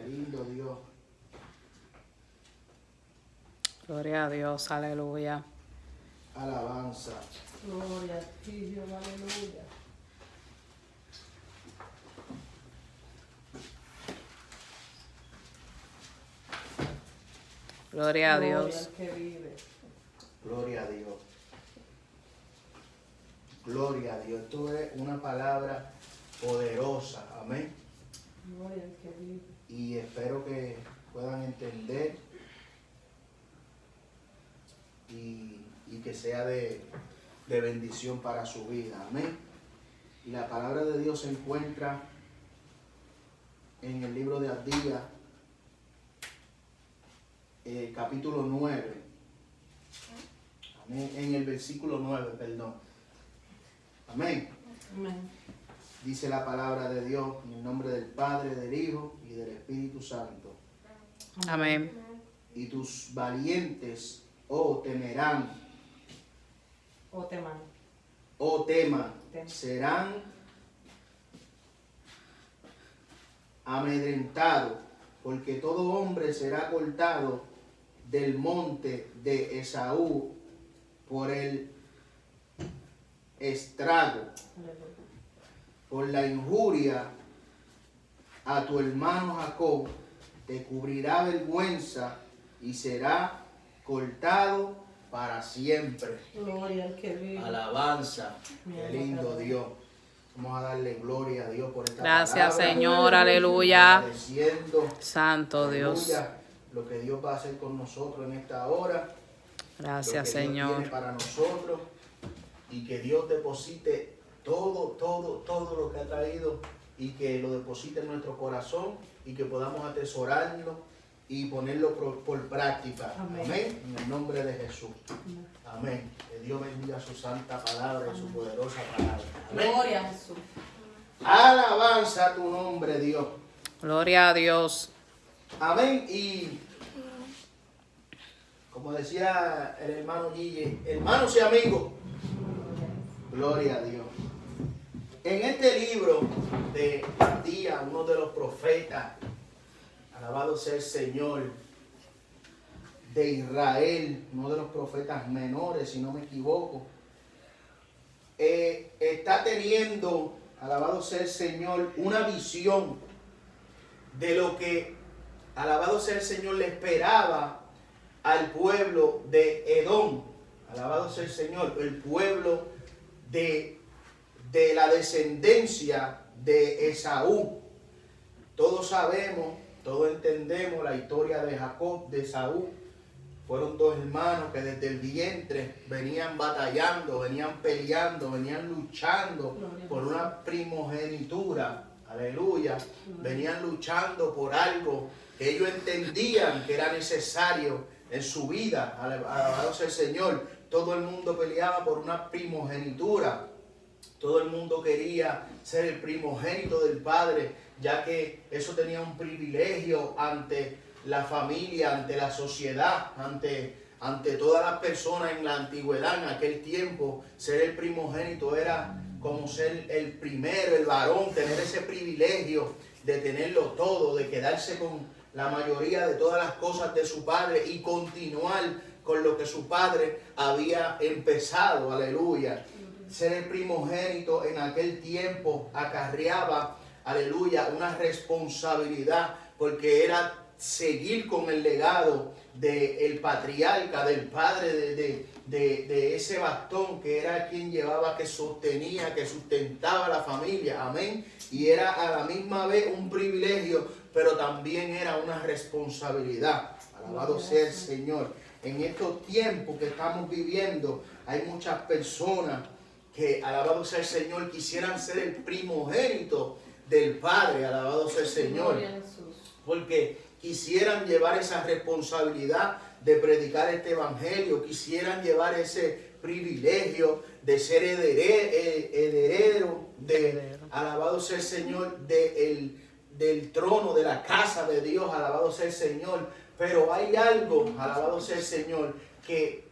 Qué lindo Dios. Gloria a Dios, aleluya. Alabanza. Gloria a ti, Dios, aleluya. Gloria a Gloria Dios. al que vive. Gloria a Dios. Gloria a Dios. Esto es una palabra poderosa. Amén. Gloria al que vive. Y espero que puedan entender y que sea de bendición para su vida. Amén. Y la palabra de Dios se encuentra en el libro de Abdías, capítulo 9. Amén. En el versículo 9, perdón. Amén. Amén. Dice la palabra de Dios en el nombre del Padre, del Hijo y del Espíritu Santo. Amén. Y tus valientes, temerán, O teman. teman, Teman. serán amedrentados, porque todo hombre será cortado del monte de Esaú por el estrago, Aleluya. por la injuria a tu hermano Jacob, te cubrirá vergüenza y será cortado para siempre. Gloria al que vive. Alabanza, qué lindo Dios. Vamos a darle gloria a Dios por esta Gracias, palabra. Señor, aleluya. Agradeciendo, Santo Dios. aleluya, lo que Dios va a hacer con nosotros en esta hora. Gracias, lo que Dios Señor. tiene para nosotros y que Dios deposite todo lo que ha traído y que lo deposite en nuestro corazón y que podamos atesorarlo y ponerlo por práctica. Amén. Amén. En el nombre de Jesús. Amén. Que Dios bendiga su santa palabra y su poderosa palabra. Amén. Gloria a Jesús. Alabanza a tu nombre, Dios. Gloria a Dios. Amén. Y como decía el hermano Gille, hermanos y amigos, gloria a Dios. En este libro de Abdías, uno de los profetas, alabado sea el Señor, de Israel, uno de los profetas menores, si no me equivoco, está teniendo, alabado sea el Señor, una visión de lo que, alabado sea el Señor, le esperaba al pueblo de Edom. Alabado sea el Señor, el pueblo de la descendencia de Esaú. Todos sabemos, todos entendemos la historia de Jacob, de Esaú. Fueron dos hermanos que desde el vientre venían batallando, venían peleando, venían luchando por una primogenitura. Aleluya. Venían luchando por algo que ellos entendían que era necesario en su vida. Alabado sea el Señor. Todo el mundo peleaba por una primogenitura. Todo el mundo quería ser el primogénito del padre, ya que eso tenía un privilegio ante la familia, ante la sociedad, ante todas las personas en la antigüedad, en aquel tiempo. Ser el primogénito era como ser el primero, el varón, tener ese privilegio de tenerlo todo, de quedarse con la mayoría de todas las cosas de su padre y continuar con lo que su padre había empezado. Aleluya. Ser el primogénito en aquel tiempo acarreaba, aleluya, una responsabilidad, porque era seguir con el legado del patriarca, del padre de ese bastón, que era quien llevaba, que sostenía, que sustentaba la familia. Amén. Y era a la misma vez un privilegio, pero también era una responsabilidad. Alabado sea el Señor. En estos tiempos que estamos viviendo, hay muchas personas que, alabado sea el Señor, quisieran ser el primogénito del Padre. Alabado sea el Señor. Gloria a Jesús. Porque quisieran llevar esa responsabilidad de predicar este evangelio, quisieran llevar ese privilegio de ser heredero de, alabado sea el Señor, del trono, de la casa de Dios. Alabado sea el Señor. Pero hay algo, alabado sea el Señor, que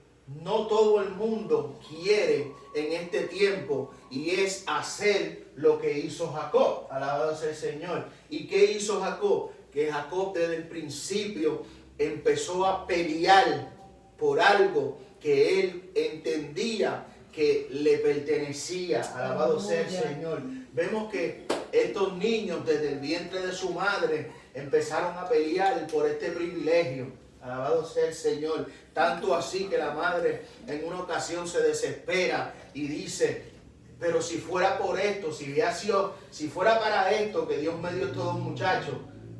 no todo el mundo quiere en este tiempo, y es hacer lo que hizo Jacob. Alabado sea el Señor. ¿Y qué hizo Jacob? que Jacob desde el principio empezó a pelear por algo que él entendía que le pertenecía. Alabado sea el Señor. Vemos que estos niños desde el vientre de su madre empezaron a pelear por este privilegio. Alabado sea el Señor. Tanto así que la madre en una ocasión se desespera y dice: pero si fuera por esto, si fuera para esto que Dios me dio estos dos muchachos,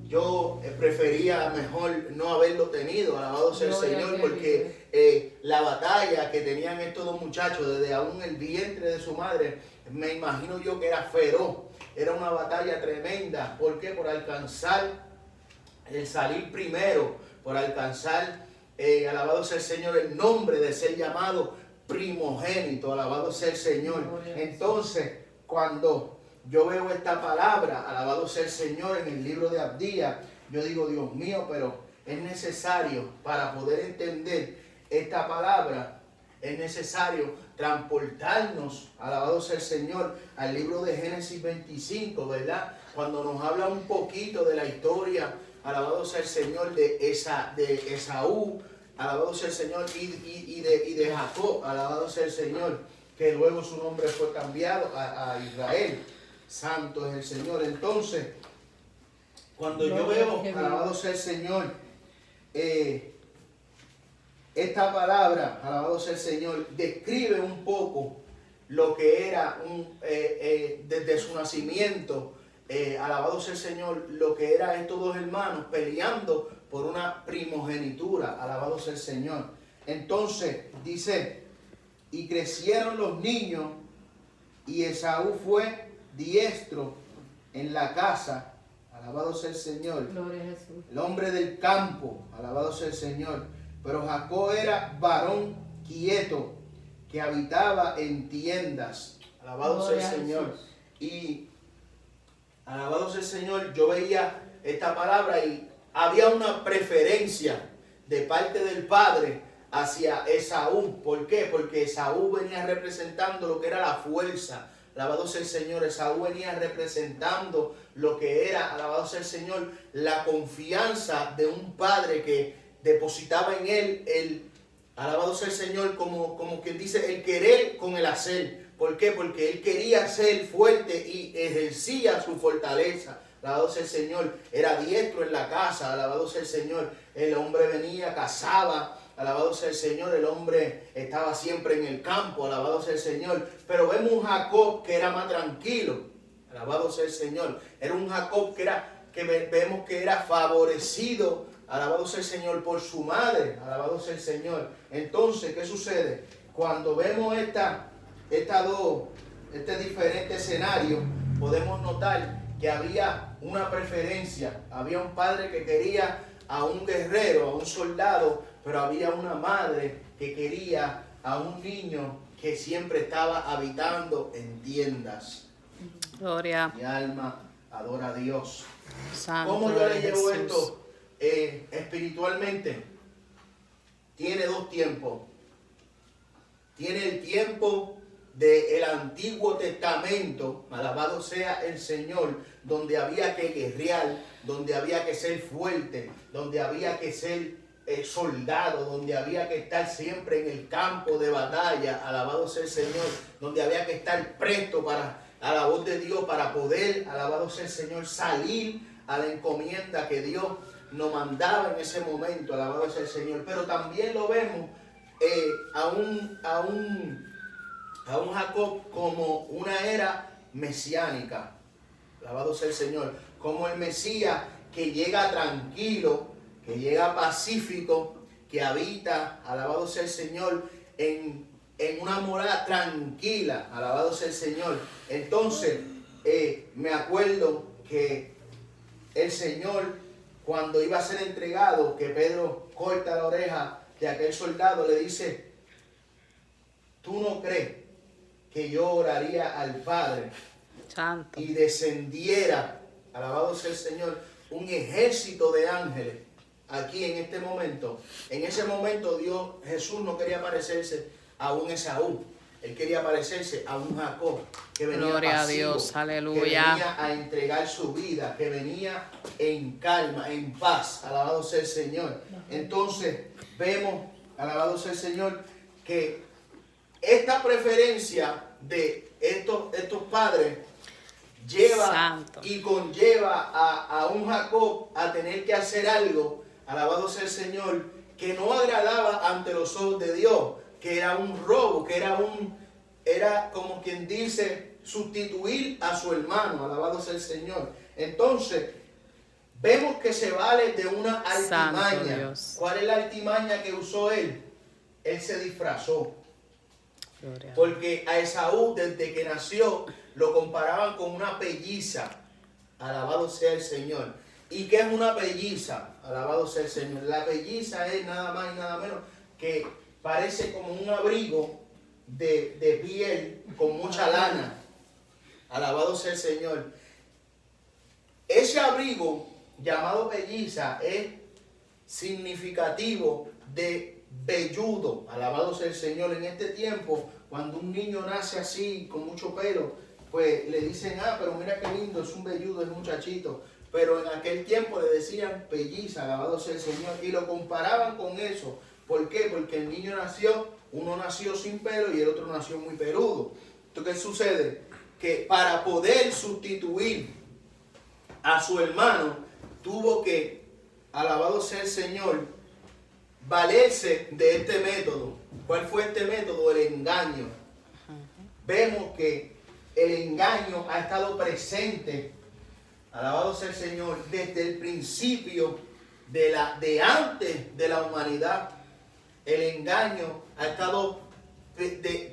yo prefería mejor no haberlo tenido. Alabado sea el Señor, porque la batalla que tenían estos dos muchachos desde aún el vientre de su madre, me imagino yo que era feroz. Era una batalla tremenda. ¿Por qué? Por alcanzar el salir primero, por alcanzar, alabado sea el Señor, el nombre de ser llamado primogénito. Alabado sea el Señor. Entonces, cuando yo veo esta palabra, alabado sea el Señor, en el libro de Abdías, yo digo: Dios mío, pero es necesario, para poder entender esta palabra, es necesario transportarnos, alabado sea el Señor, al libro de Génesis 25, ¿verdad? Cuando nos habla un poquito de la historia, alabado sea el Señor, de Esaú, alabado sea el Señor, y de Jacob, alabado sea el Señor, que luego su nombre fue cambiado a Israel. Santo es el Señor. Entonces, cuando yo veo, alabado sea el Señor, esta palabra, alabado sea el Señor, describe un poco lo que era desde su nacimiento, alabado sea el Señor, lo que era estos dos hermanos peleando por una primogenitura. Alabado sea el Señor. Entonces dice: y crecieron los niños, y Esaú fue diestro en la casa. Alabado sea el Señor. Gloria a Jesús. El hombre del campo. Alabado sea el Señor. Pero Jacob era varón quieto, que habitaba en tiendas. Alabado sea el Señor. Y alabado sea el Señor, yo veía esta palabra y había una preferencia de parte del padre hacia Esaú. ¿Por qué? Porque Esaú venía representando lo que era la fuerza. Alabado sea el Señor. Esaú venía representando lo que era, alabado sea el Señor, la confianza de un padre que depositaba en él alabado sea el Señor, como quien dice, el querer con el hacer. ¿Por qué? Porque él quería ser fuerte y ejercía su fortaleza. Alabado sea el Señor. Era diestro en la casa. Alabado sea el Señor. El hombre venía, cazaba. Alabado sea el Señor. El hombre estaba siempre en el campo. Alabado sea el Señor. Pero vemos un Jacob que era más tranquilo. Alabado sea el Señor. Era un Jacob que vemos que era favorecido. Alabado sea el Señor por su madre. Alabado sea el Señor. Entonces, ¿qué sucede? Cuando vemos este diferente escenario, podemos notar que había una preferencia. Había un padre que quería a un guerrero, a un soldado, pero había una madre que quería a un niño que siempre estaba habitando en tiendas. Gloria. Mi alma adora a Dios. Santo ¿Cómo yo le es llevo Jesús. esto espiritualmente? Tiene dos tiempos. Tiene el tiempo del Antiguo Testamento, alabado sea el Señor, donde había que guerrear, donde había que ser fuerte, donde había que ser soldado, donde había que estar siempre en el campo de batalla, alabado sea el Señor, donde había que estar presto a la voz de Dios para poder, alabado sea el Señor, salir a la encomienda que Dios nos mandaba en ese momento, alabado sea el Señor. Pero también lo vemos a un Jacob como una era mesiánica, alabado sea el Señor, como el Mesías que llega tranquilo, que llega pacífico, que habita, alabado sea el Señor, en una morada tranquila, alabado sea el Señor. Entonces, me acuerdo que el Señor, cuando iba a ser entregado, que Pedro corta la oreja de aquel soldado, le dice: ¿tú no crees que yo oraría al Padre Santo. y descendiera, alabado sea el Señor, un ejército de ángeles aquí en este momento? En ese momento Jesús no quería parecerse a un Esaú. Él quería parecerse a un Jacob que venía Gloria a pasivo, Dios, que aleluya. venía a entregar su vida, que venía en calma, en paz. Alabado sea el Señor. Entonces vemos, alabado sea el Señor, que esta preferencia de estos padres lleva Santo. y conlleva a un Jacob a tener que hacer algo, alabado sea el Señor, que no agradaba ante los ojos de Dios, que era un robo, que era como quien dice sustituir a su hermano, alabado sea el Señor. Entonces vemos que se vale de una Santo artimaña. Dios. ¿Cuál es la artimaña que usó él? Él se disfrazó. Gloria. Porque a Esaú, desde que nació, lo comparaban con una pelliza. Alabado sea el Señor. ¿Y qué es una pelliza? Alabado sea el Señor. La pelliza es nada más y nada menos que parece como un abrigo de piel con mucha lana. Alabado sea el Señor. Ese abrigo llamado pelliza es significativo de velludo. Alabado sea el Señor. En este tiempo, cuando un niño nace así, con mucho pelo, pues le dicen, pero mira qué lindo, es un velludo el muchachito. Pero en aquel tiempo le decían pelliza, alabado sea el Señor, y lo comparaban con eso. ¿Por qué? Porque el niño nació, uno nació sin pelo y el otro nació muy peludo. Entonces, ¿qué sucede? Que para poder sustituir a su hermano, tuvo que, alabado sea el Señor, valerse de este método. ¿Cuál fue este método? El engaño. Vemos que el engaño ha estado presente, alabado sea el Señor, desde el principio de antes de la humanidad. El engaño ha estado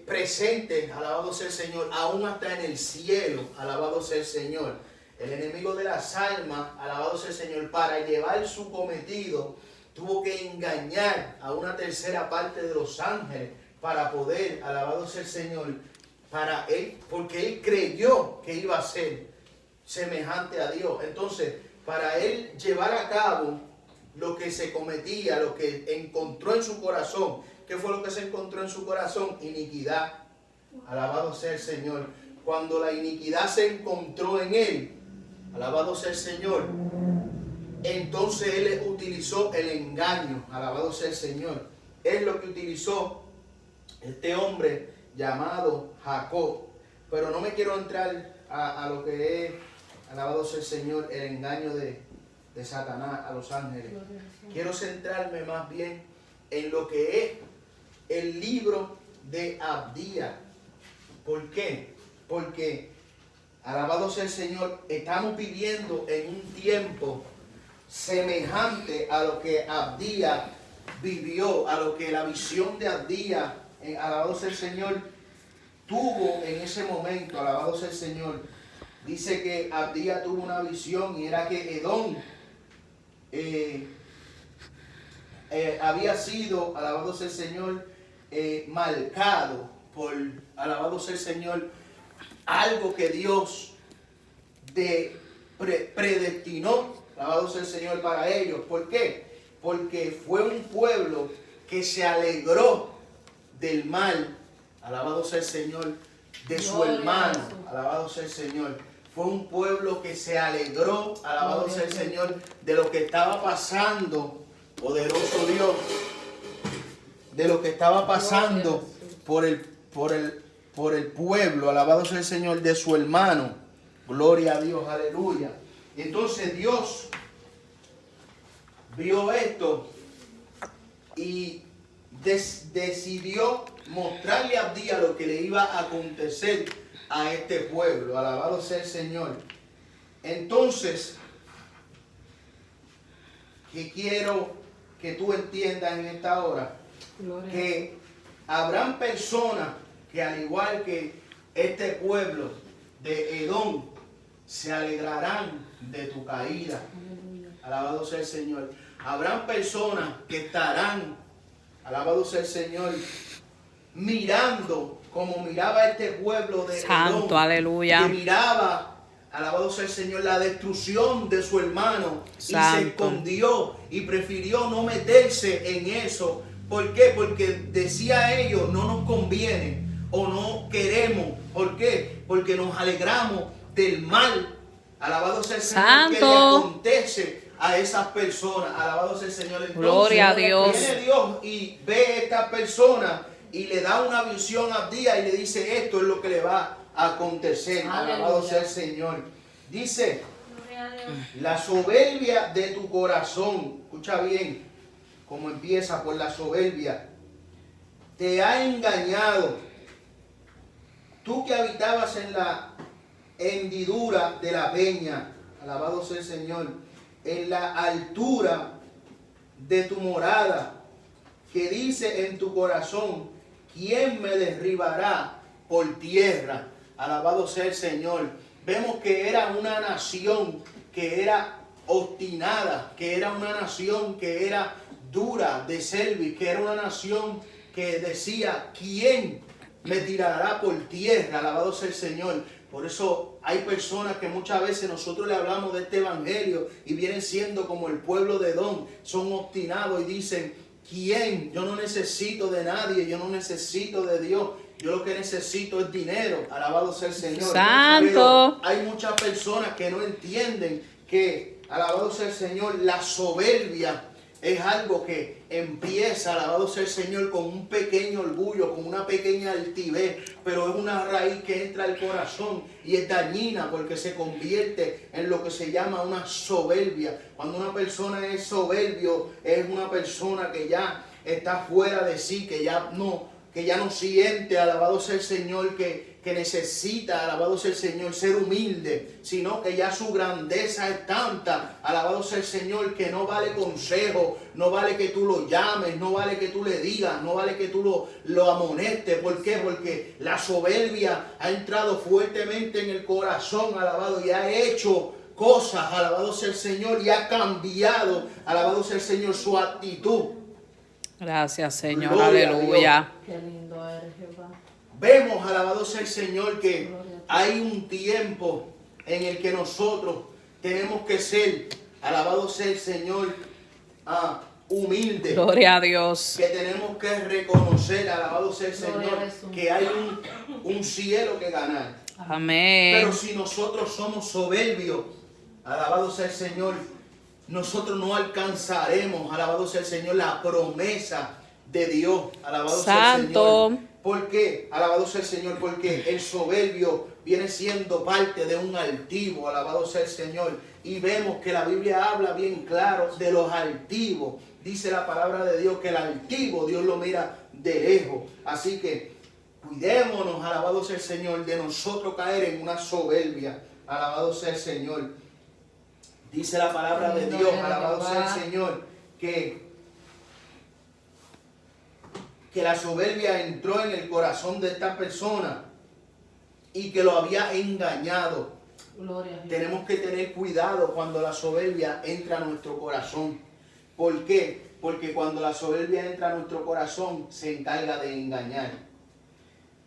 presente, alabado sea el Señor, aún hasta en el cielo, alabado sea el Señor. El enemigo de las almas, alabado sea el Señor, para llevar su cometido, tuvo que engañar a una tercera parte de los ángeles para poder, alabado sea el Señor, para él, porque él creyó que iba a ser semejante a Dios. Entonces, para él llevar a cabo lo que se cometía, lo que encontró en su corazón. ¿Qué fue lo que se encontró en su corazón? Iniquidad. Alabado sea el Señor. Cuando la iniquidad se encontró en él, alabado sea el Señor, entonces él utilizó el engaño. Alabado sea el Señor. Es lo que utilizó este hombre llamado Jacob. Pero no me quiero entrar a lo que es, alabado sea el Señor, el engaño de Satanás a los ángeles. Quiero centrarme más bien en lo que es el libro de Abdías. ¿Por qué? Porque, alabado sea el Señor, estamos viviendo en un tiempo semejante a lo que Abdías vivió, a lo que la visión de Abdías, alabado sea el Señor, tuvo en ese momento. Alabado sea el Señor. Dice que Abdías tuvo una visión y era que Edom había sido, alabado sea el Señor, marcado por, alabado sea el Señor, algo que Dios predestinó, alabado sea el Señor, para ellos. ¿Por qué? Porque fue un pueblo que se alegró del mal, alabado sea el Señor, de su hermano, alabado sea el Señor. Fue un pueblo que se alegró, alabado sea el Señor, de lo que estaba pasando, poderoso Dios, de lo que estaba pasando por el pueblo, alabado sea el Señor, de su hermano. Gloria a Dios, aleluya. Y entonces Dios vio esto y decidió mostrarle a Abdías lo que le iba a acontecer a este pueblo. Alabado sea el Señor. Entonces, que quiero que tú entiendas en esta hora, que habrán personas que, al igual que este pueblo de Edom, se alegrarán de tu caída. Alabado sea el Señor. Habrán personas que estarán, alabado sea el Señor, mirando como miraba este pueblo de Santo, Edom, aleluya. que miraba, alabado sea el Señor, la destrucción de su hermano. Santo. Y se escondió y prefirió no meterse en eso. ¿Por qué? Porque decía a ellos, no nos conviene. o no queremos. ¿Por qué? Porque nos alegramos del mal. Alabado sea el Señor que le Santo. acontece a esas personas. Alabado sea el Señor. Entonces, Gloria a Dios. viene Dios y ve a esta persona y le da una visión al día y le dice: esto es lo que le va a acontecer. Alabado sea el Señor. Dice: la soberbia de tu corazón, escucha bien cómo empieza, por la soberbia, te ha engañado. Tú que habitabas en la hendidura de la peña, alabado sea el Señor, en la altura de tu morada, que dice en tu corazón: ¿quién me derribará por tierra? Alabado sea el Señor. Vemos que era una nación que era obstinada, que era una nación que era dura de cerviz, que era una nación que decía: ¿quién me tirará por tierra? Alabado sea el Señor. Por eso hay personas que muchas veces nosotros le hablamos de este evangelio y vienen siendo como el pueblo de Edom, son obstinados y dicen: ¿quién? Yo no necesito de nadie, yo no necesito de Dios. Yo lo que necesito es dinero. Alabado sea el Señor. Santo. Pero hay muchas personas que no entienden que, alabado sea el Señor, la soberbia es algo que empieza, alabado sea el Señor, con un pequeño orgullo, con una pequeña altivez, pero es una raíz que entra al corazón y es dañina porque se convierte en lo que se llama una soberbia. Cuando una persona es soberbio, es una persona que ya está fuera de sí, que ya no siente, alabado sea el Señor, que necesita, alabado sea el Señor, ser humilde, sino que ya su grandeza es tanta, alabado sea el Señor, que no vale consejo, no vale que tú lo llames, no vale que tú le digas, no vale que tú lo amonestes. ¿Por qué? Porque la soberbia ha entrado fuertemente en el corazón, alabado, y ha hecho cosas, alabado sea el Señor, y ha cambiado, alabado sea el Señor, su actitud. Gracias, Señor. Gloria a Aleluya. Qué lindo eres, Jehová. Vemos, alabado sea el Señor, que hay un tiempo en el que nosotros tenemos que ser, alabado sea el Señor, humildes. Gloria a Dios. Que tenemos que reconocer, alabado sea el Gloria Señor, a Jesús. que hay un cielo que ganar. Amén. Pero si nosotros somos soberbios, alabado sea el Señor, nosotros no alcanzaremos, alabado sea el Señor, la promesa de Dios. Alabado sea el Santo. Señor. ¿Por qué? Alabado sea el Señor, porque el soberbio viene siendo parte de un altivo. Alabado sea el Señor. Y vemos que la Biblia habla bien claro de los altivos. Dice la palabra de Dios que el altivo Dios lo mira de lejos. Así que cuidémonos, alabado sea el Señor, de nosotros caer en una soberbia. Alabado sea el Señor. Dice la palabra de Dios, alabado sea el Señor, que la soberbia entró en el corazón de esta persona y que lo había engañado. Gloria a Jehová. Tenemos que tener cuidado cuando la soberbia entra a nuestro corazón. ¿Por qué? Porque cuando la soberbia entra a nuestro corazón, se encarga de engañar.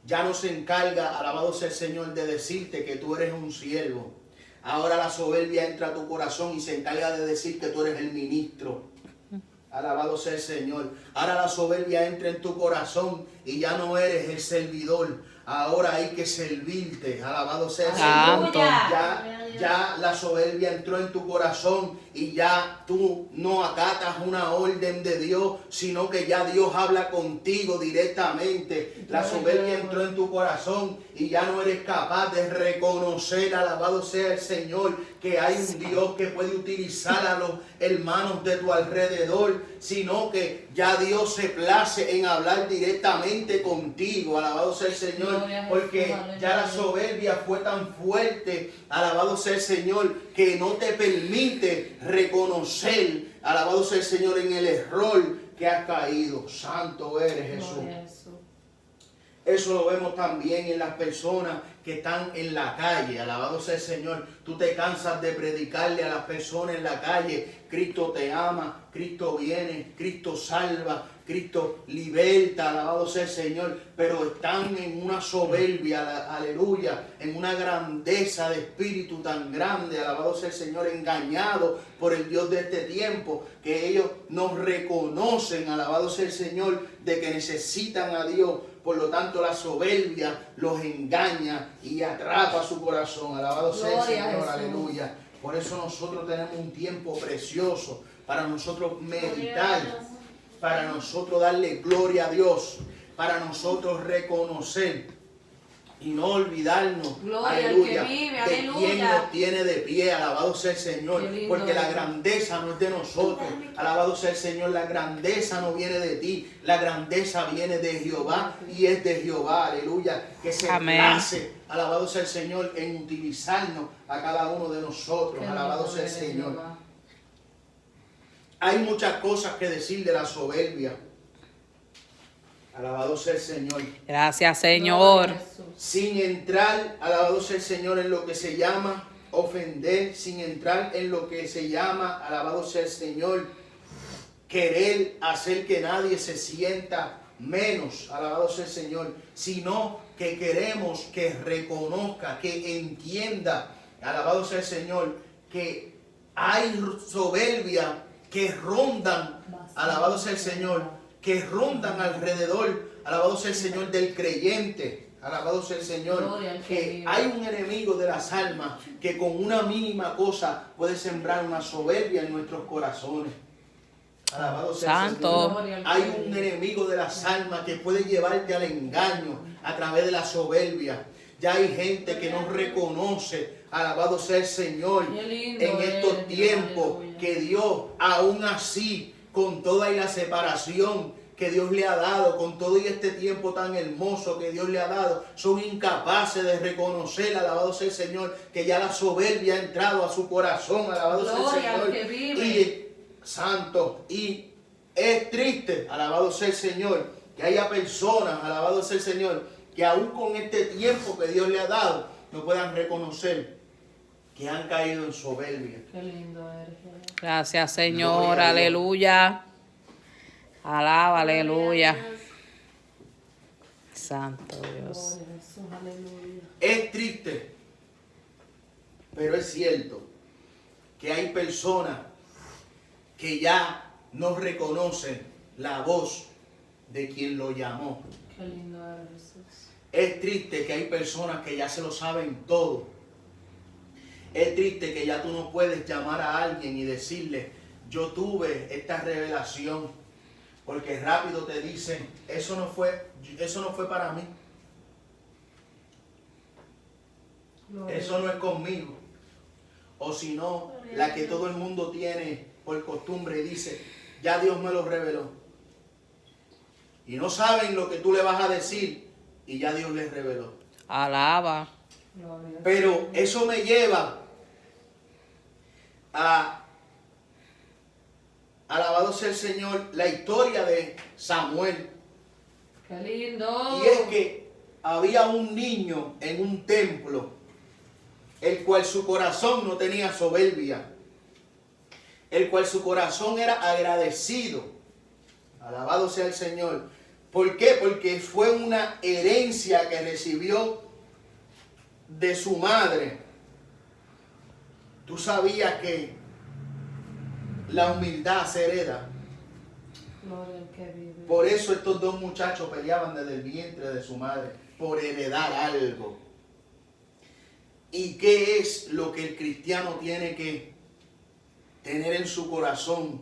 Ya no se encarga, alabado sea el Señor, de decirte que tú eres un siervo. Ahora la soberbia entra a tu corazón y se encarga de decir que tú eres el ministro. Alabado sea el Señor. Ahora la soberbia entra en tu corazón y ya no eres el servidor. Ahora hay que servirte. Alabado sea el Santo. Señor. Ya la soberbia entró en tu corazón y ya tú no acatas una orden de Dios, sino que ya Dios habla contigo directamente. La soberbia entró en tu corazón y ya no eres capaz de reconocer, alabado sea el Señor, que hay un Dios que puede utilizar a los hermanos de tu alrededor, sino que ya Dios se place en hablar directamente contigo. Alabado sea el Señor, porque ya la soberbia fue tan fuerte, alabado sea el Señor, que no te permite reconocer, alabado sea el Señor, en el error que has caído. Santo eres, Jesús. Gloria a Jesús. Eso lo vemos también en las personas que están en la calle. Alabado sea el Señor. Tú te cansas de predicarle a las personas en la calle: Cristo te ama, Cristo viene, Cristo salva, Cristo liberta. Alabado sea el Señor. Pero están en una soberbia, aleluya, en una grandeza de espíritu tan grande. Alabado sea el Señor, engañados por el Dios de este tiempo, que ellos no reconocen, alabado sea el Señor, de que necesitan a Dios Por lo tanto, la soberbia los engaña y atrapa su corazón. Alabado sea el Gloria a Señor, Jesús. aleluya. Por eso nosotros tenemos un tiempo precioso para nosotros meditar, para nosotros darle gloria a Dios, para nosotros reconocer y no olvidarnos, Gloria al aleluya, que vive, de aleluya. quien nos tiene de pie. Alabado sea el Señor, Qué lindo porque la es. grandeza no es de nosotros. Alabado sea el Señor, la grandeza no viene de ti, la grandeza viene de Jehová y es de Jehová, aleluya, que se Amén. place, alabado sea el Señor, en utilizarnos a cada uno de nosotros. Qué Alabado lindo sea el eres, Señor. Jehová. Hay muchas cosas que decir de la soberbia. Alabado sea el Señor. Gracias, Señor. Gloria a Jesús. Sin entrar, alabado sea el Señor, en lo que se llama ofender, sin entrar en lo que se llama, alabado sea el Señor, querer hacer que nadie se sienta menos, alabado sea el Señor, sino que queremos que reconozca, que entienda, alabado sea el Señor, que hay soberbia que rondan, alabado sea el Señor, que rondan alrededor, alabado sea el Señor, del creyente. Alabado sea el Señor, Gloria al que que vive. hay un enemigo de las almas que con una mínima cosa puede sembrar una soberbia en nuestros corazones. Alabado sea el Santo. Señor. Gloria al que Hay vive. un enemigo de las almas que puede llevarte al engaño a través de la soberbia. Ya hay gente que no reconoce, alabado sea el Señor, Qué lindo en estos eres, tiempos aleluya. que Dios, aún así, con toda y la separación que Dios le ha dado, con todo y este tiempo tan hermoso que Dios le ha dado, son incapaces de reconocer, alabado sea el Señor, que ya la soberbia ha entrado a su corazón, alabado sea Gloria el al Señor. que vive. Y santo, y es triste, alabado sea el Señor, que haya personas, alabado sea el Señor, que aún con este tiempo que Dios le ha dado, no puedan reconocer que han caído en soberbia. Qué lindo eres, Jehová. Gracias, Señor. Gloria a Dios. Aleluya. Alaba, aleluya. Santo Dios. Gloria a Jesús, aleluya. Es triste, pero es cierto que hay personas que ya no reconocen la voz de quien lo llamó. Qué lindo eres, Jesús. Es triste que hay personas que ya se lo saben todo. Es triste que ya tú no puedes llamar a alguien y decirle, yo tuve esta revelación, porque rápido te dicen, eso no fue para mí, Gloria. eso no es conmigo. O si no, la que todo el mundo tiene por costumbre y dice, ya Dios me lo reveló. Y no saben lo que tú le vas a decir y ya Dios les reveló. Alaba. Gloria. Pero eso me lleva a, alabado sea el Señor, la historia de Samuel. Qué lindo. Y es que había un niño en un templo, el cual su corazón no tenía soberbia, el cual su corazón era agradecido. Alabado sea el Señor. ¿Por qué? Porque fue una herencia que recibió de su madre. Tú sabías que la humildad se hereda. Gloria al que vive. Por eso estos dos muchachos peleaban desde el vientre de su madre, por heredar algo. ¿Y qué es lo que el cristiano tiene que tener en su corazón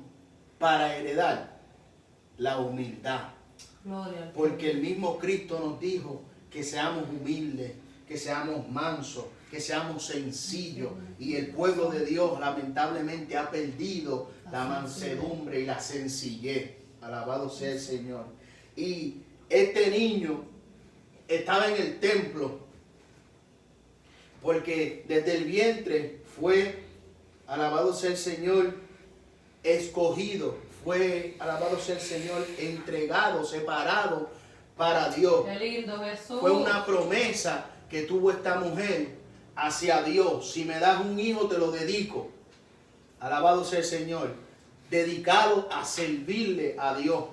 para heredar? La humildad. Gloria al que Porque el vive. mismo Cristo nos dijo que seamos humildes, que seamos mansos, que seamos sencillos. Y el pueblo de Dios lamentablemente ha perdido la mansedumbre y la sencillez. Alabado sea el Señor. Y este niño estaba en el templo porque desde el vientre fue, alabado sea el Señor, escogido. Fue, alabado sea el Señor, entregado, separado para Dios. Qué lindo, Jesús. Fue una promesa que tuvo esta mujer hacia Dios. Si me das un hijo, te lo dedico. Alabado sea el Señor. Dedicado a servirle a Dios.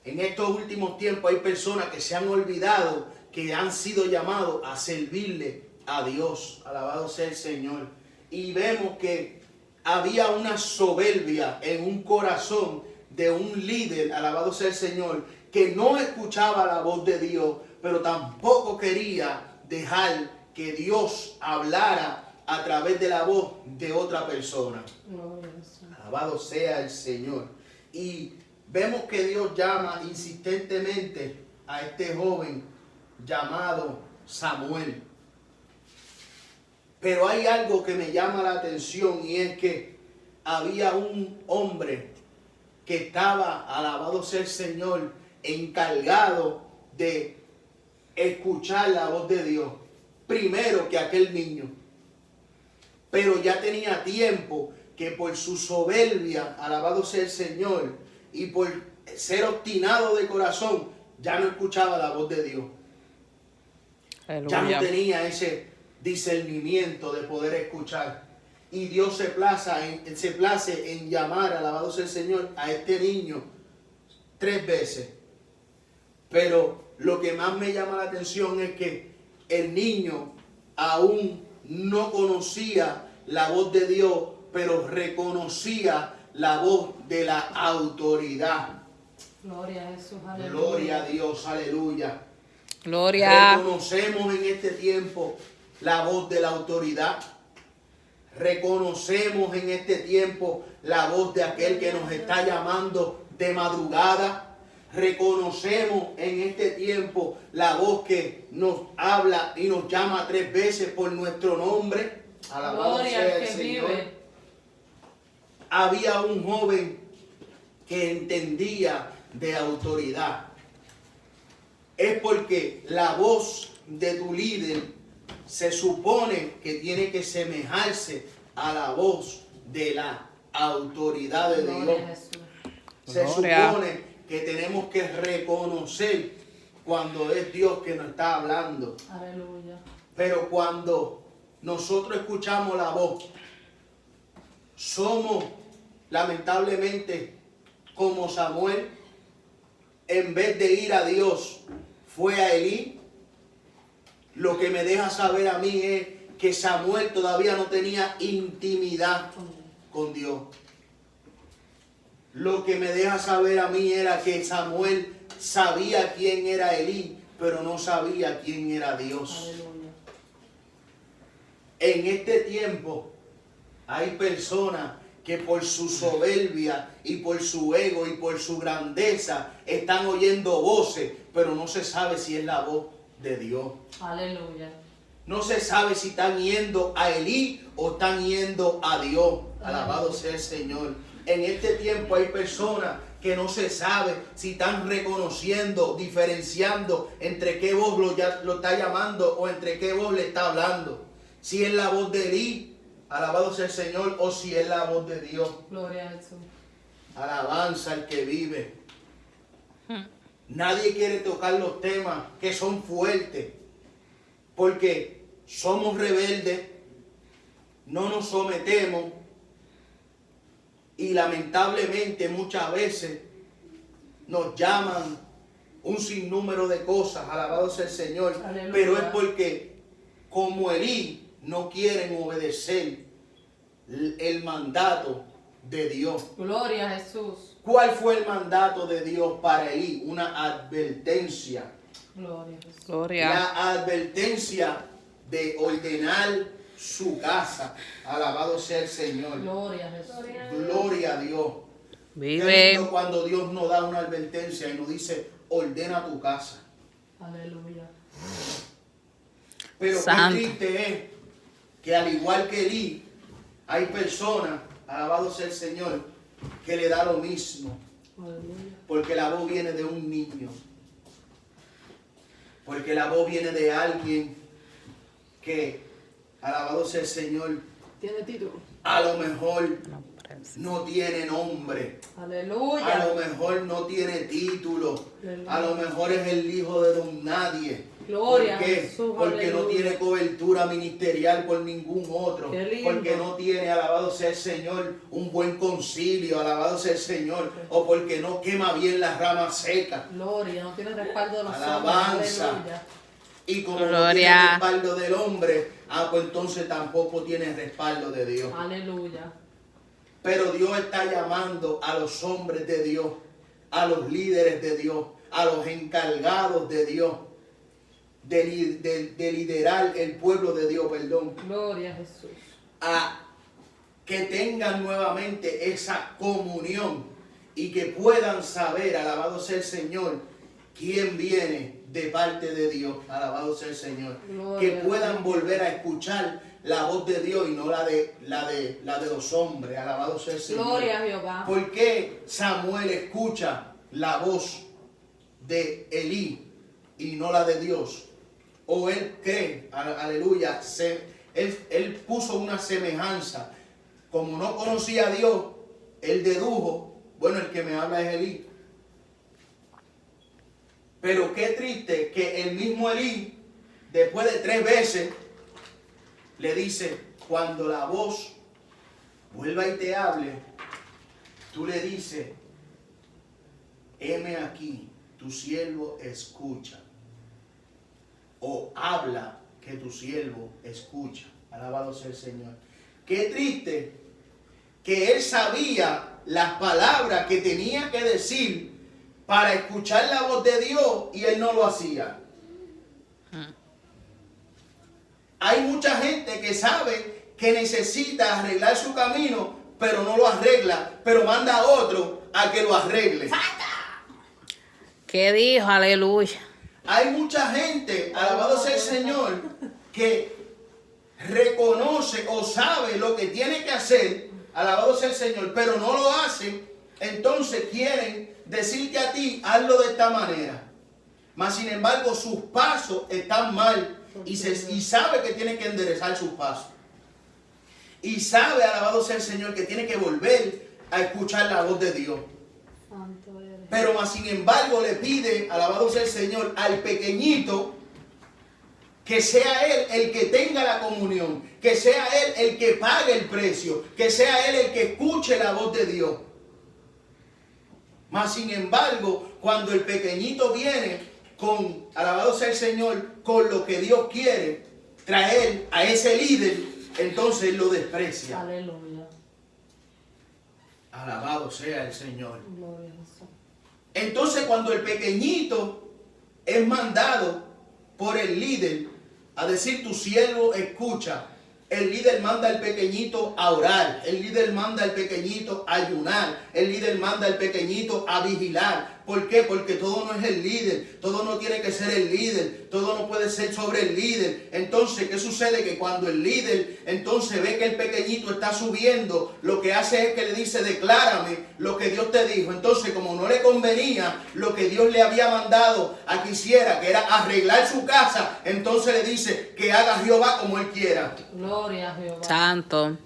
En estos últimos tiempos hay personas que se han olvidado que han sido llamados a servirle a Dios. Alabado sea el Señor. Y vemos que había una soberbia en un corazón de un líder, alabado sea el Señor, que no escuchaba la voz de Dios, pero tampoco quería dejar que Dios hablara a través de la voz de otra persona. Gloria a Jesús. Alabado sea el Señor. Y vemos que Dios llama insistentemente a este joven llamado Samuel. Pero hay algo que me llama la atención y es que había un hombre que estaba, alabado sea el Señor, encargado de escuchar la voz de Dios primero que aquel niño. Pero ya tenía tiempo que por su soberbia, alabado sea el Señor, y por ser obstinado de corazón, ya no escuchaba la voz de Dios. Ya no Aleluya. tenía ese discernimiento de poder escuchar. Y Dios se place en llamar, alabado sea el Señor, a este niño 3 veces. Pero lo que más me llama la atención es que el niño aún no conocía la voz de Dios, pero reconocía la voz de la autoridad. Gloria a Jesús. Aleluya. Gloria a Dios, aleluya. Gloria. Reconocemos en este tiempo la voz de la autoridad. Reconocemos en este tiempo la voz de aquel que nos está llamando de madrugada. Reconocemos en este tiempo la voz que nos habla y nos llama 3 veces por nuestro nombre. Alabado Gloria sea al el que Señor. vive. Había un joven que entendía de autoridad. Es porque la voz de tu líder se supone que tiene que semejarse a la voz de la autoridad de Dios. Gloria a Jesús. Se Gloria. supone que tenemos que reconocer cuando es Dios que nos está hablando. Aleluya. Pero cuando nosotros escuchamos la voz, somos lamentablemente como Samuel, en vez de ir a Dios, fue a Elí. Lo que me deja saber a mí es que Samuel todavía no tenía intimidad con Dios. Lo que me deja saber a mí era que Samuel sabía quién era Elí, pero no sabía quién era Dios. Aleluya. En este tiempo hay personas que por su soberbia y por su ego y por su grandeza están oyendo voces, pero no se sabe si es la voz de Dios. Aleluya. No se sabe si están yendo a Elí o están yendo a Dios. Alabado sea el Señor. En este tiempo hay personas que no se sabe si están reconociendo, diferenciando entre qué voz lo está llamando o entre qué voz le está hablando. Si es la voz de Elí, alabado sea el Señor, o si es la voz de Dios. Gloria a Jesús. Alabanza al que vive. Nadie quiere tocar los temas que son fuertes, porque somos rebeldes, no nos sometemos y lamentablemente muchas veces nos llaman un sinnúmero de cosas, alabado sea el Señor, Aleluya. pero es porque como Elí no quieren obedecer el mandato de Dios. Gloria a Jesús. ¿Cuál fue el mandato de Dios para Elí? Una advertencia. Gloria a Jesús. Gloria. La advertencia de ordenar su casa. Alabado sea el Señor. Gloria a Jesús. Gloria a Dios. Qué Vive. lindo cuando Dios nos da una advertencia y nos dice, ordena tu casa. Aleluya. Pero Santo. qué triste es que al igual que Elí, hay personas, alabado sea el Señor, que le da lo mismo. Aleluya. Porque la voz viene de un niño. Porque la voz viene de alguien que, alabado sea el Señor, Tiene título. a lo mejor no tiene nombre. A Aleluya. lo mejor no tiene título. A lo mejor es el hijo de don nadie. Gloria ¿Por a qué? Jesús, Porque no aleluya. tiene cobertura ministerial por ningún otro. Qué lindo. Porque no tiene, alabado sea el Señor, un buen concilio, alabado sea el Señor. O porque no quema bien las ramas secas. Gloria. No tiene respaldo de los hombres. Alabanza. Aleluya. Y como no Gloria. tiene respaldo del hombre, pues entonces tampoco tiene respaldo de Dios. Aleluya. Pero Dios está llamando a los hombres de Dios, a los líderes de Dios, a los encargados de Dios, de liderar el pueblo de Dios, perdón, Gloria a Jesús. a que tengan nuevamente esa comunión y que puedan saber, alabado sea el Señor, quién viene de parte de Dios, alabado sea el Señor. Gloria Que a puedan Dios. volver a escuchar la voz de Dios y no la de los hombres, alabado sea el Señor. Gloria a Jehová. ¿Por qué Samuel escucha la voz de Elí y no la de Dios? O él cree, aleluya, él puso una semejanza. Como no conocía a Dios, él dedujo, bueno, el que me habla es Elí. Pero qué triste que el mismo Elí, después de 3 veces, le dice, cuando la voz vuelva y te hable, tú le dices, heme aquí, tu siervo escucha. O habla, que tu siervo escucha. Alabado sea el Señor. Qué triste que él sabía las palabras que tenía que decir para escuchar la voz de Dios y él no lo hacía. Hay mucha gente que sabe que necesita arreglar su camino, pero no lo arregla, pero manda a otro a que lo arregle. ¿Qué dijo? Aleluya. Hay mucha gente, alabado sea el Señor, que reconoce o sabe lo que tiene que hacer, alabado sea el Señor, pero no lo hace. Entonces quieren decirte a ti, hazlo de esta manera. Mas sin embargo sus pasos están mal y sabe que tiene que enderezar sus pasos. Y sabe, alabado sea el Señor, que tiene que volver a escuchar la voz de Dios. Santo eres. Pero más sin embargo le pide, alabado sea el Señor, al pequeñito, que sea él el que tenga la comunión, que sea él el que pague el precio, que sea él el que escuche la voz de Dios. Mas sin embargo, cuando el pequeñito viene con, alabado sea el Señor, con lo que Dios quiere traer a ese líder, entonces él lo desprecia. Aleluya. Alabado sea el Señor. Gloria a Jesús. Entonces cuando el pequeñito es mandado por el líder a decir tu siervo escucha, el líder manda al pequeñito a orar, el líder manda al pequeñito a ayunar, el líder manda al pequeñito a vigilar. ¿Por qué? Porque todo no es el líder, todo no tiene que ser el líder, todo no puede ser sobre el líder. Entonces, ¿qué sucede? Que cuando el líder entonces ve que el pequeñito está subiendo, lo que hace es que le dice, declárame lo que Dios te dijo. Entonces, como no le convenía lo que Dios le había mandado a que hiciera, que era arreglar su casa, entonces le dice que haga Jehová como él quiera. Gloria a Jehová. Santo.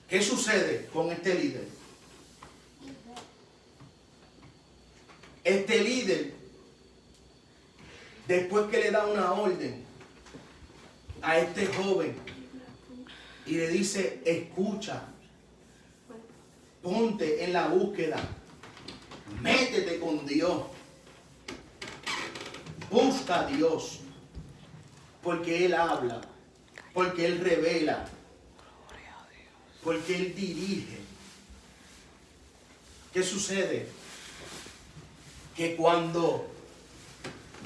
¿Qué sucede con este líder? Este líder, después que le da una orden a este joven y le dice, escucha, ponte en la búsqueda, métete con Dios, busca a Dios, porque Él habla, porque Él revela, porque Él dirige. ¿Qué sucede? Que cuando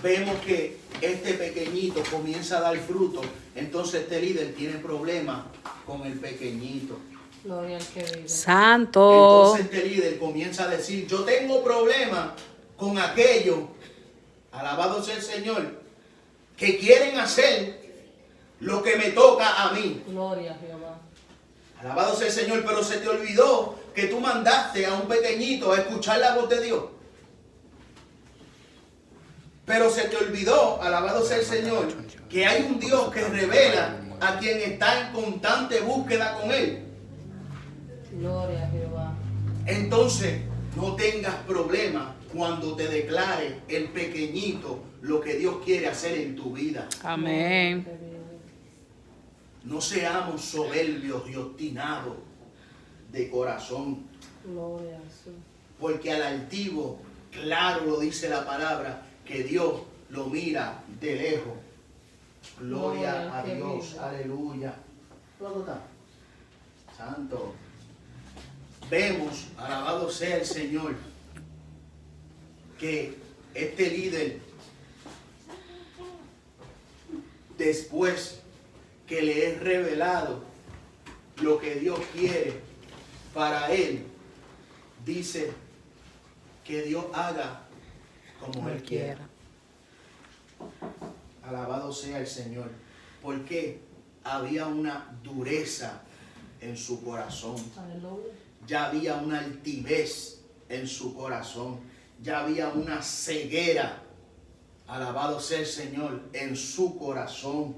vemos que este pequeñito comienza a dar fruto, entonces este líder tiene problemas con el pequeñito. Gloria al que vive. Santo. Entonces este líder comienza a decir, yo tengo problemas con aquello, alabado sea el Señor, que quieren hacer lo que me toca a mí. Gloria a Jehová. Alabado sea el Señor, pero se te olvidó que tú mandaste a un pequeñito a escuchar la voz de Dios. Pero se te olvidó, alabado sea el Señor, que hay un Dios que revela a quien está en constante búsqueda con Él. Gloria a Jehová. Entonces, no tengas problemas cuando te declare el pequeñito lo que Dios quiere hacer en tu vida. Amén. Gloria al que vive. No seamos soberbios y obstinados de corazón, Gloria a Jesús. porque al altivo, claro lo dice la palabra, que Dios lo mira de lejos. Gloria a Dios, aleluya. Santo. Vemos, alabado sea el Señor, que este líder, después que le es revelado lo que Dios quiere para él, dice que Dios haga como Él quiera. Alabado sea el Señor. Porque había una dureza en su corazón. Aleluya. Ya había una altivez en su corazón. Ya había una ceguera. Alabado sea el Señor en su corazón.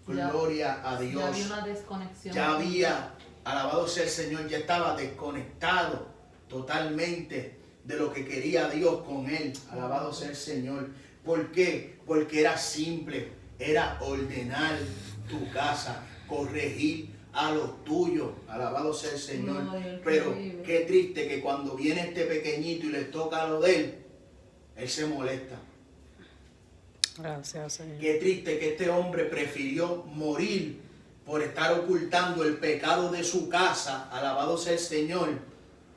Gloria a Dios. Ya había una desconexión. Ya había, alabado sea el Señor, ya estaba desconectado totalmente de lo que quería Dios con él. Alabado sea el Señor. ¿Por qué? Porque era simple, era ordenar tu casa, corregir a los tuyos. Alabado sea el Señor. Pero qué triste que cuando viene este pequeñito y le toca lo de él se molesta. Gracias, Señor. Qué triste que este hombre prefirió morir por estar ocultando el pecado de su casa, alabado sea el Señor,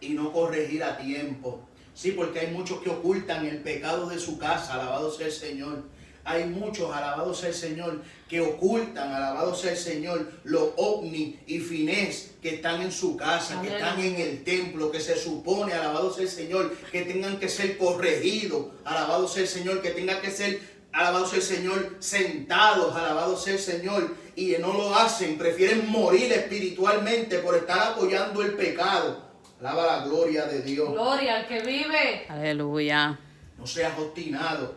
y no corregir a tiempo. Sí, porque hay muchos que ocultan el pecado de su casa, alabado sea el Señor. Hay muchos, alabado sea el Señor, que ocultan, alabado sea el Señor, los ovnis y fines que están en su casa, que están en el templo, que se supone, alabado sea el Señor, que tengan que ser corregidos, alabado sea el Señor, que tengan que ser, alabado sea el Señor, sentados, alabado sea el Señor, y no lo hacen, prefieren morir espiritualmente por estar apoyando el pecado. Alaba la gloria de Dios. Gloria al que vive. Aleluya. No seas obstinado,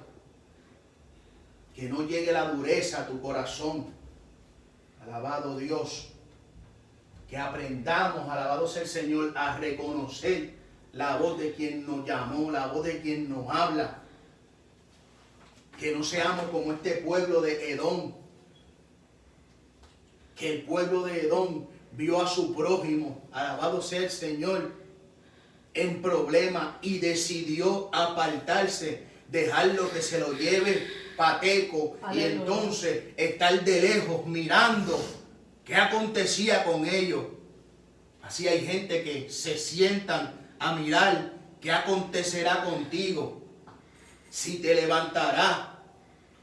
que no llegue la dureza a tu corazón. Alabado Dios, que aprendamos, alabado sea el Señor, a reconocer la voz de quien nos llamó, la voz de quien nos habla. Que no seamos como este pueblo de Edom. Que el pueblo de Edom vio a su prójimo, alabado sea el Señor, en problema y decidió apartarse, dejarlo que se lo lleve pateco. Aleluya. Y entonces estar de lejos mirando qué acontecía con ellos. Así hay gente que se sientan a mirar qué acontecerá contigo. Si te levantará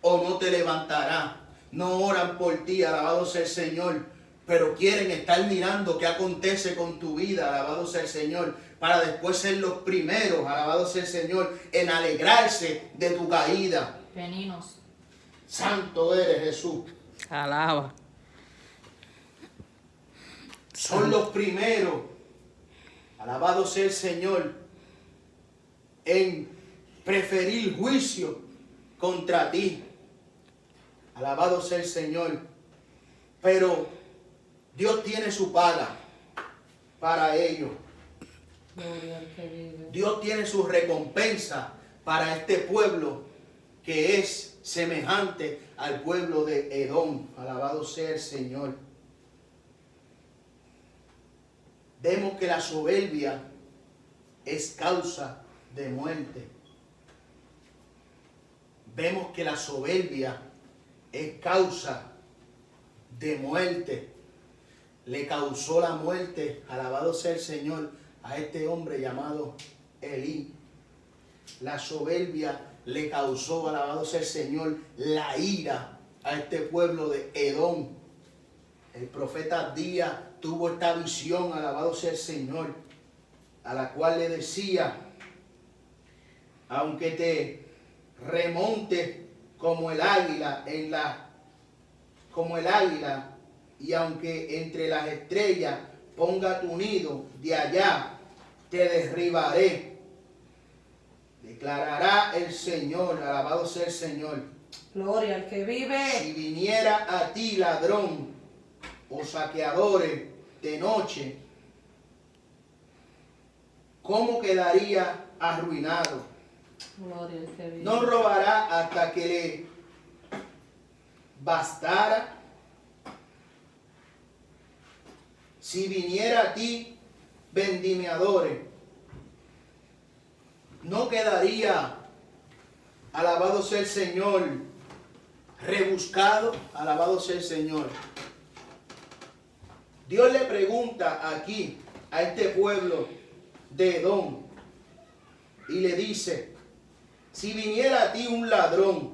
o no te levantará. No oran por ti, alabado sea el Señor, pero quieren estar mirando qué acontece con tu vida, alabado sea el Señor, para después ser los primeros, alabado sea el Señor, en alegrarse de tu caída. Peninos. Santo eres, Jesús. Alaba. Son los primeros, alabado sea el Señor, en preferir juicio contra ti. Alabado sea el Señor. Pero Dios tiene su paga para ellos. Gloria al que vive. Dios tiene su recompensa para este pueblo que es semejante al pueblo de Edom. Alabado sea el Señor. Vemos que la soberbia es causa de muerte. Vemos que la soberbia es causa de muerte. Le causó la muerte, alabado sea el Señor, a este hombre llamado Elí. La soberbia le causó, alabado sea el Señor, la ira a este pueblo de Edom. El profeta Abdías tuvo esta visión, alabado sea el Señor, a la cual le decía: aunque te remontes como el águila y aunque entre las estrellas ponga tu nido, de allá te derribaré. Declarará el Señor, alabado sea el Señor. Gloria al que vive. Si viniera a ti ladrón o saqueadores de noche, ¿cómo quedaría arruinado? Gloria al que vive. No robará hasta que le bastara. Si viniera a ti vendimiadores, no quedaría, alabado sea el Señor, rebuscado, alabado sea el Señor. Dios le pregunta aquí a este pueblo de Edom y le dice, si viniera a ti un ladrón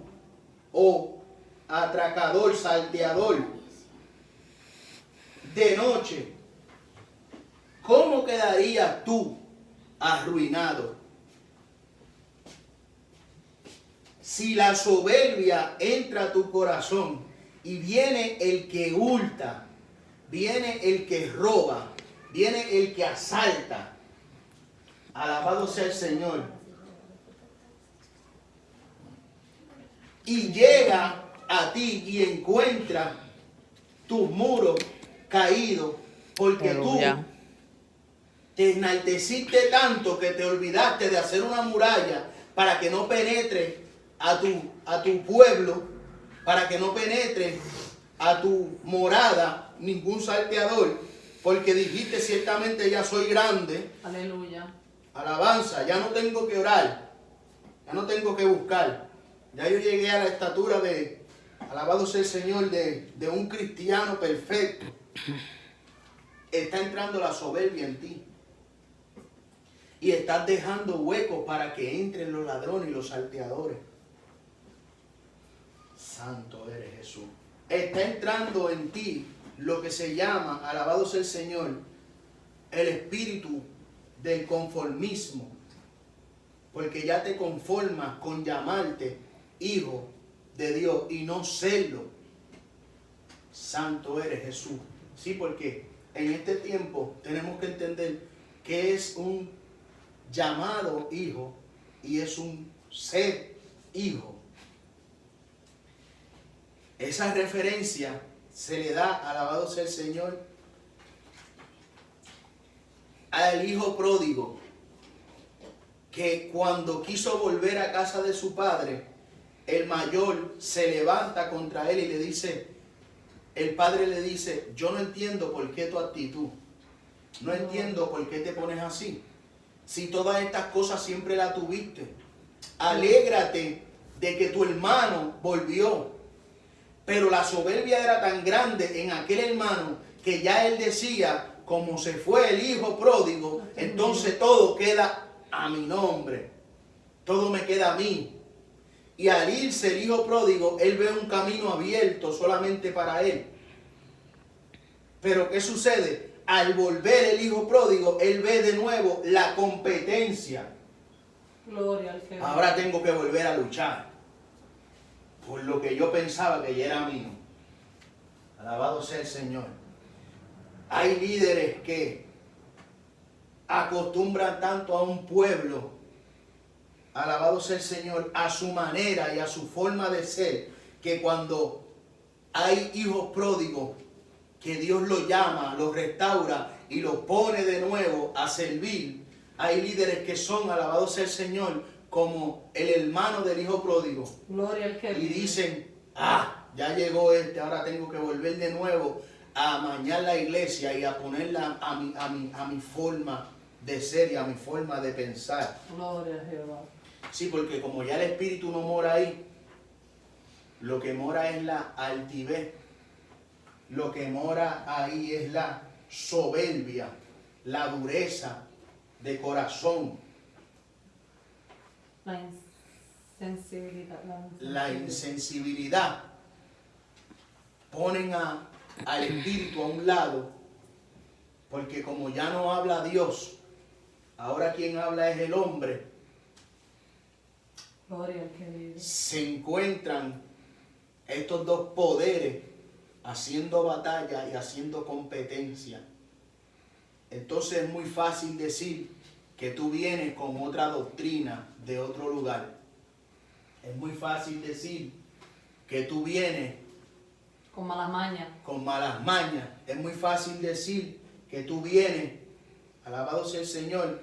o atracador, salteador de noche, ¿cómo quedarías tú arruinado? Si la soberbia entra a tu corazón y viene el que hurta, viene el que roba, viene el que asalta, alabado sea el Señor, y llega a ti y encuentra tus muros caídos, porque Aleluya. tú te enalteciste tanto que te olvidaste de hacer una muralla para que no penetre a tu pueblo, para que no penetre a tu morada ningún salteador, porque dijiste ciertamente ya soy grande. Aleluya. Alabanza, ya no tengo que orar, ya no tengo que buscar, ya yo llegué a la estatura de, alabado sea el Señor, de un cristiano perfecto. Está entrando la soberbia en ti. Y estás dejando huecos para que entren los ladrones y los salteadores. Santo eres Jesús. Está entrando en ti lo que se llama, alabado sea el Señor, el espíritu del conformismo. Porque ya te conformas con llamarte hijo de Dios y no serlo. Santo eres Jesús. Sí, porque en este tiempo tenemos que entender que es un llamado hijo y es un ser hijo. Esa referencia se le da, alabado sea el Señor, al hijo pródigo, que cuando quiso volver a casa de su padre, el mayor se levanta contra él y le dice, el padre le dice, yo no entiendo por qué tu actitud, no entiendo por qué te pones así, si todas estas cosas siempre las tuviste. Alégrate de que tu hermano volvió. Pero la soberbia era tan grande en aquel hermano que ya él decía, como se fue el hijo pródigo, entonces todo queda a mi nombre, todo me queda a mí. Y al irse el hijo pródigo, él ve un camino abierto solamente para él. Pero ¿qué sucede? Al volver el hijo pródigo, él ve de nuevo la competencia. Gloria al que vive. Ahora tengo que volver a luchar por lo que yo pensaba que ya era mío. Alabado sea el Señor. Hay líderes que acostumbran tanto a un pueblo, alabado sea el Señor, a su manera y a su forma de ser, que cuando hay hijos pródigos, que Dios los llama, los restaura y los pone de nuevo a servir, hay líderes que son, alabado sea el Señor, como el hermano del hijo pródigo. Gloria al que Y vive. dicen, ya llegó ahora tengo que volver de nuevo a amañar la iglesia y a ponerla a mi forma de ser y a mi forma de pensar. Gloria a Jehová. Sí, porque como ya el espíritu no mora ahí, lo que mora es la altivez, lo que mora ahí es la soberbia, la dureza de corazón, La insensibilidad. la insensibilidad. Ponen al espíritu a un lado, porque como ya no habla Dios, ahora quien habla es el hombre. Gloria al que vive. Se encuentran estos dos poderes haciendo batalla y haciendo competencia. Entonces es muy fácil decir que tú vienes con otra doctrina de otro lugar. Es muy fácil decir que tú vienes Con malas mañas. con malas mañas. Es muy fácil decir que tú vienes, alabado sea el Señor,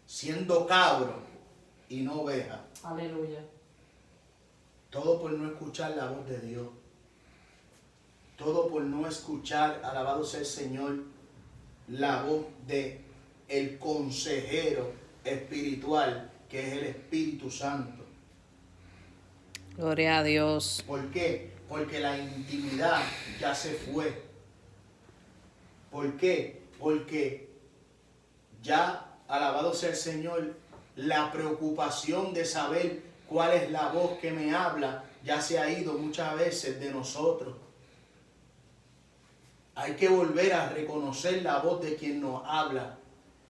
siendo cabro y no oveja. Aleluya. Todo por no escuchar la voz de Dios. Todo por no escuchar, alabado sea el Señor, la voz de el consejero espiritual, que es el Espíritu Santo. Gloria a Dios. ¿Por qué? Porque la intimidad ya se fue. ¿Por qué? Porque ya, alabado sea el Señor, la preocupación de saber cuál es la voz que me habla ya se ha ido muchas veces de nosotros. Hay que volver a reconocer la voz de quien nos habla.